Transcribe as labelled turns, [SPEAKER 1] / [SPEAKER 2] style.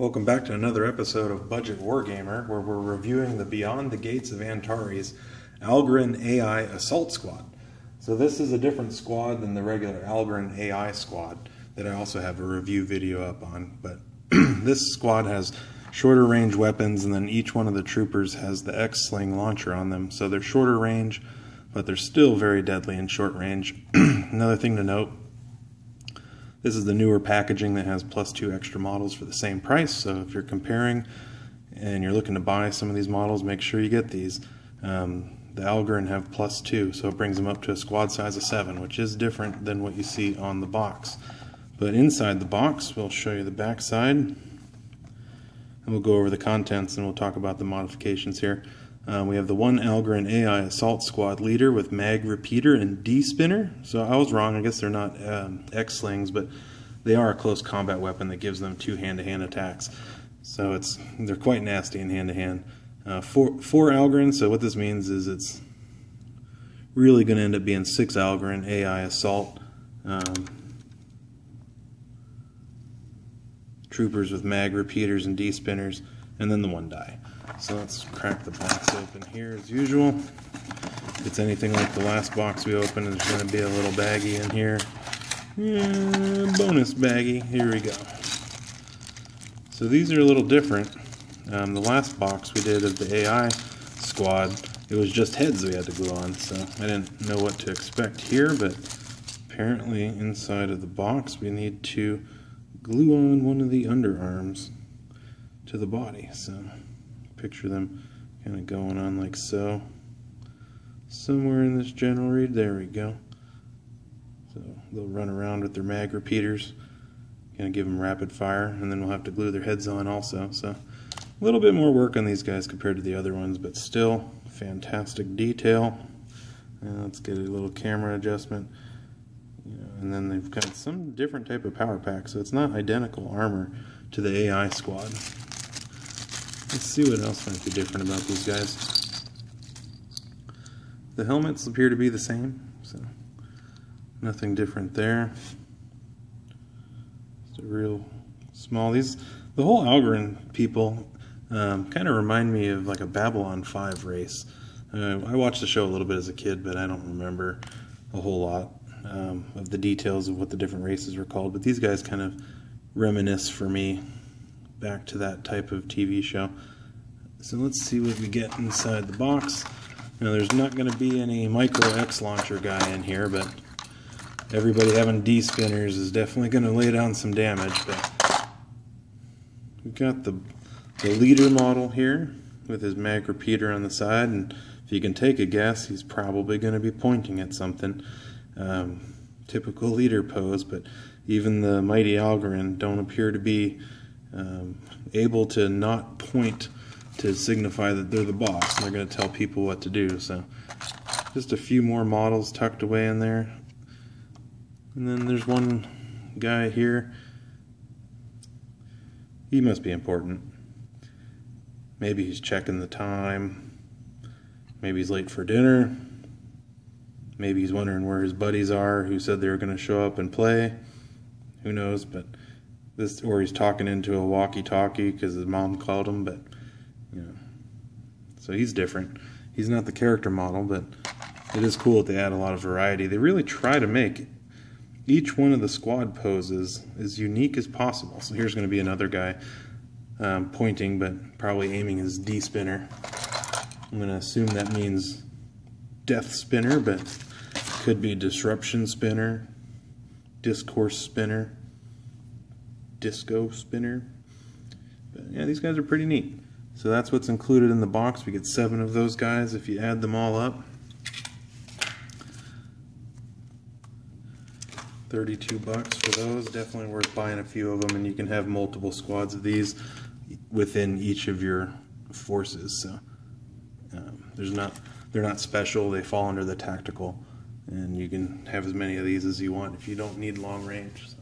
[SPEAKER 1] Welcome back to another episode of Budget Wargamer, where we're reviewing the Beyond the Gates of Antares Algoryn AI Assault Squad. So this is a different squad than the regular Algoryn AI squad that I also have a review video up on. But this squad has shorter range weapons, and then each one of the troopers has the X-Sling launcher on them. So they're shorter range, but they're still very deadly in short range. Another thing to note, this is the newer packaging that has +2 extra models for the same price. So if you're comparing and you're looking to buy some of these models, make sure you get these. The Algoryn have +2, so it brings them up to a squad size of 7, which is different than what you see on the box. But inside the box, we'll show you the back side, and we'll go over the contents, and we'll talk about the modifications here. We have the one Algoryn AI Assault Squad leader with mag repeater and D-spinner. So I was wrong, I guess they're not X-slings, but they are a close combat weapon that gives them 2 hand-to-hand attacks. So they're quite nasty in hand-to-hand. Four Algoryn, so what this means is it's really going to end up being 6 Algoryn AI Assault troopers with mag repeaters and D-spinners, and then the 1 die. So let's crack the box open here as usual. If it's anything like the last box we opened, there's going to be a little baggie in here. Bonus baggie. Here we go. So these are a little different. The last box we did of the AI squad, it was just heads we had to glue on, so I didn't know what to expect here, but apparently inside of the box we need to glue on one of the underarms to the body. So picture them kind of going on like so. Somewhere in this general read, there we go. So they'll run around with their mag repeaters, kind of give them rapid fire, and then we'll have to glue their heads on also. So a little bit more work on these guys compared to the other ones, but still fantastic detail. Let's get a little camera adjustment. And then they've got some different type of power pack, so it's not identical armor to the AI squad. Let's see what else might be different about these guys. The helmets appear to be the same, so nothing different there. It's a real small. The whole Algoryn people kind of remind me of like a Babylon 5 race. I watched the show a little bit as a kid, but I don't remember a whole lot of the details of what the different races were called. But these guys kind of reminisce for me back to that type of TV show. So let's see what we get inside the box. Now there's not going to be any micro X launcher guy in here, but everybody having D spinners is definitely going to lay down some damage. But we've got the leader model here with his mag repeater on the side, and if you can take a guess, he's probably going to be pointing at something. Typical leader pose, but even the mighty Algoryn don't appear to be able to not point to signify that they're the boss, and they're going to tell people what to do. So just a few more models tucked away in there. And then there's one guy here. He must be important. Maybe he's checking the time. Maybe he's late for dinner. Maybe he's wondering where his buddies are who said they were going to show up and play. Who knows, but or he's talking into a walkie-talkie because his mom called him, but so he's different. He's not the character model, but it is cool that they add a lot of variety. They really try to make each one of the squad poses as unique as possible. So here's going to be another guy pointing, but probably aiming his D-spinner. I'm going to assume that means death spinner, but could be disruption spinner, discourse spinner, disco spinner. But yeah, these guys are pretty neat. So that's what's included in the box. We get 7 of those guys if you add them all up. $32 for those. Definitely worth buying a few of them, and you can have multiple squads of these within each of your forces. So they're not special. They fall under the tactical, and you can have as many of these as you want if you don't need long range. So.